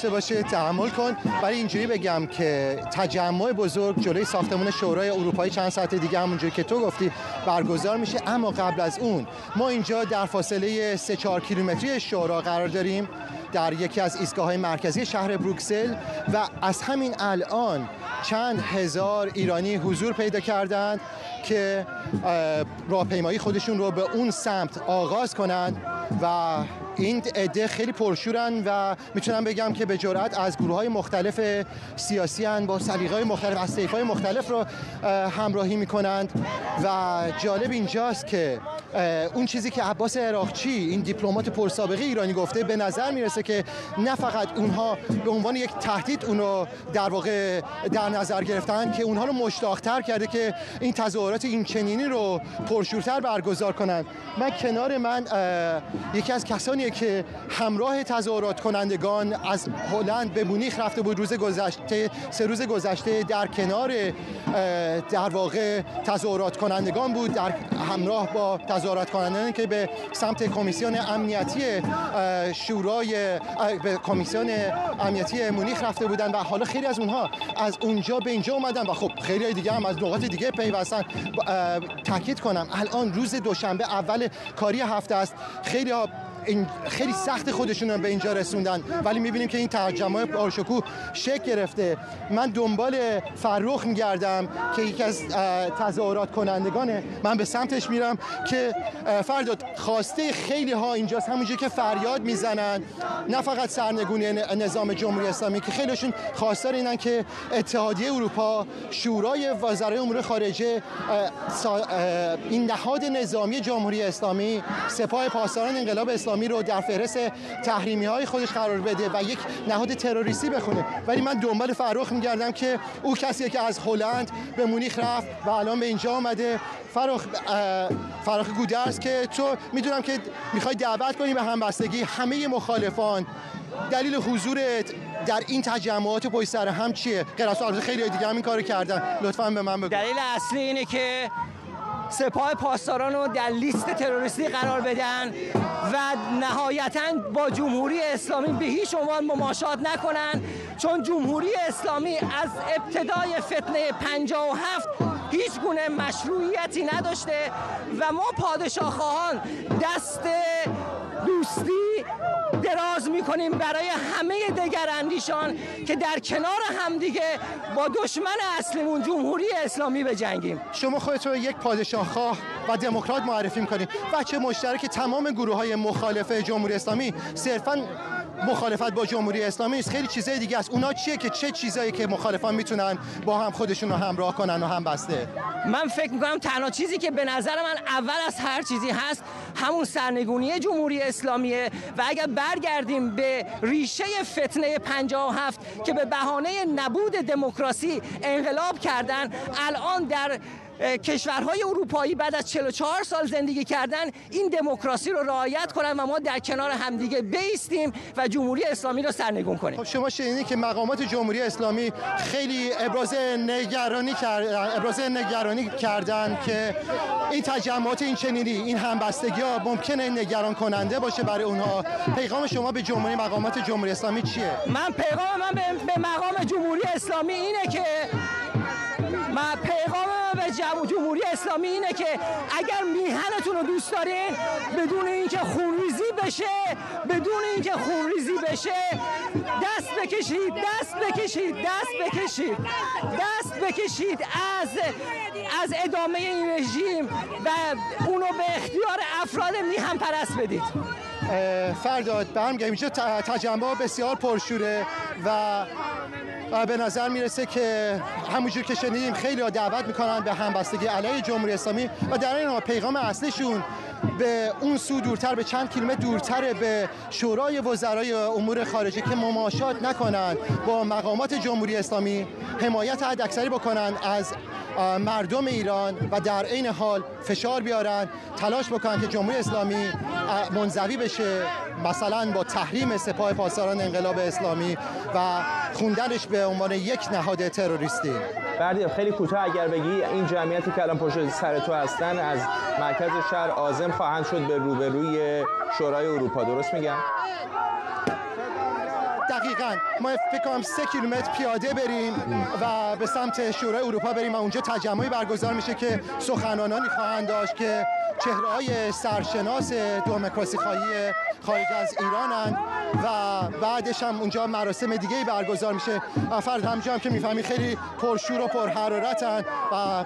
داشته باشه تحمل کن. ولی اینجوری بگم که تجمع بزرگ جلوی ساختمان شورای اروپایی چند ساعت دیگه همونجوری که تو گفتی برگزار میشه، اما قبل از اون ما اینجا در فاصله 3-4 کیلومتری شورا قرار داریم در یکی از ایستگاه‌های مرکزی شهر بروکسل و از همین الان چند هزار ایرانی حضور پیدا کردند که راهپیمایی خودشون رو به اون سمت آغاز کنند و این عده خیلی پرشورن و میتونم بگم که به جرئت از گروه‌های مختلف سیاسی هستند، با سلیقه‌های مختلف از طیف‌های مختلف رو همراهی میکنند و جالب اینجاست که اون چیزی که عباس عراقچی این دیپلمات پرسابقه ایرانی گفته به نظر میرسه که نه فقط اونها به عنوان یک تهدید اونو در واقع در نظر گرفتن که اونها رو مشتاق‌تر کرده که این تظاهرات این چنینی رو پرشورتر برگزار کنند. کنار من یکی از کسانیه که همراه تظاهرات کنندگان از هلند به مونیخ رفته بود روز گذشته، 3 روز گذشته در کنار در واقع تظاهرات کنندگان بود، در همراه با تظاهرات کنندگان که به سمت کمیسیون امنیتی شورای به کمیسیون امنیتی مونیخ رفته بودن و حالا خیلی از اونها از اونجا به اینجا اومدن و خب خیلی دیگه هم از نقاط دیگه پیوستن. تاکید کنم الان روز دوشنبه اول کاری هفته است، خیلی سخت خودشون رو به اینجا رسوندن، ولی میبینیم که این تجمع پرشکوه شکل گرفته. من دنبال فرخ میگردم که یکی از تظاهرات کنندگانه، من به سمتش میرم که فرداد خواسته خیلی ها اینجاست، همونجوری که فریاد میزنن نه فقط سرنگونی نظام جمهوری اسلامی که خیلیشون خواستار اینن که اتحادیه اروپا، شورای وزرای امور خارجه، این نهاد نظامی جمهوری اسلامی، سپاه پاسداران انقلاب اسلامی رو در فهرست تحریمی‌های خودش قرار بده و یک نهاد تروریستی بخونه. ولی من دنبال فرخ میگردم که او کسیه که از هلند به مونیخ رفت و الان به اینجا آمده. فرخ گودرز که تو میدونم که میخوای دعوت کنی به همبستگی همه مخالفان. دلیل حضورت در این تجمعات پشت سر هم چیه؟ غیر از خیلی دیگه هم این کارو کردن. لطفاً به من بگو. دلیل اصلی اینه که سپاه پاسداران رو در لیست تروریستی قرار بدن و نهایتاً با جمهوری اسلامی به هیچ عنوان مماشات نکنن، چون جمهوری اسلامی از ابتدای فتنه 57 هیچ گونه مشروعیتی نداشته و ما پادشاه خواهان دست دوستی دراز میکنیم برای همه دگراندیشان که در کنار همدیگه با دشمن اصلیمون جمهوری اسلامی بجنگیم. شما خودتون یک پادشاه خواه و دموکرات معرفی میکنید. بچه مشترک تمام گروه‌های مخالف جمهوری اسلامی صرفاً مخالفت با جمهوری اسلامی نیست، خیلی چیزای دیگه است. اونا چیه که چه چیزایی که مخالفان میتونن با هم خودشون رو همراه کنن و هم بسته؟ من فکر میکنم تنها چیزی که به نظر من اول از هر چیزی هست همون سرنگونی جمهوری اسلامیه و اگر برگردیم به ریشه فتنه 57 که به بهانه نبود دموکراسی انقلاب کردن، الان در کشورهای اروپایی بعد از 44 سال زندگی کردن این دموکراسی رو رعایت کنن و ما در کنار همدیگه بایستیم و جمهوری اسلامی رو سرنگون کنیم. خب شما شنیدید که مقامات جمهوری اسلامی خیلی ابراز نگرانی کردن که این تجمعات این چنینی، این همبستگی‌ها ممکنه نگران کننده باشه برای اونها. پیغام شما به مقامات جمهوری اسلامی چیه؟ پیغام من به مقام جمهوری اسلامی اینه که جمهوری اسلامی اینه که اگر میهنتون رو دوست دارین بدون اینکه خونریزی بشه دست بکشید از ادامه این رژیم و اونو به اختیار افراد میهن پرست بدید. فرداد برمیگردیم اینجا تجمع بسیار پرشوره و به نظر میرسه که همونجور که شنیدیم خیلی دعوت میکنن به همبستگی علیه جمهوری اسلامی و در این حال پیغام اصلیشون به اون سو دورتر، به چند کیلومتر دورتر به شورای وزرای امور خارجه که مماشات نکنن با مقامات جمهوری اسلامی، حمایت حداکثری بکنن از مردم ایران و در عین حال فشار بیارن، تلاش بکنن که جمهوری اسلامی منزوی بشه، مثلا با تحریم سپاه پاسداران انقلاب اسلامی و خوندنش به عنوان یک نهاد تروریستی. بردی خیلی کوتاه اگر بگی، این جمعیتی که الان پشت سر تو هستن از مرکز شهر عازم خواهند شد به روبروی شورای اروپا، درست میگم؟ دقیقاً ما فکر کنم 3 کیلومتر پیاده بریم و به سمت شورای اروپا بریم و اونجا تجمعی برگزار میشه که سخنرانانی خواهند داشت که چهره‌های سرشناس دموکراسی خواهی خارج از ایرانن و بعدش هم اونجا مراسم دیگه‌ای برگزار میشه. فرد همونجا هم که میفهمی خیلی پرشور و پرحرارتن و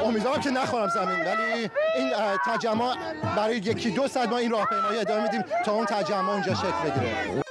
امیدوارم که نخورم زمین، ولی این تجمع برای 1-2 ساعت ما این راهپیمایی ادامه میدیم تا اون تجمع اونجا شکل بگیره.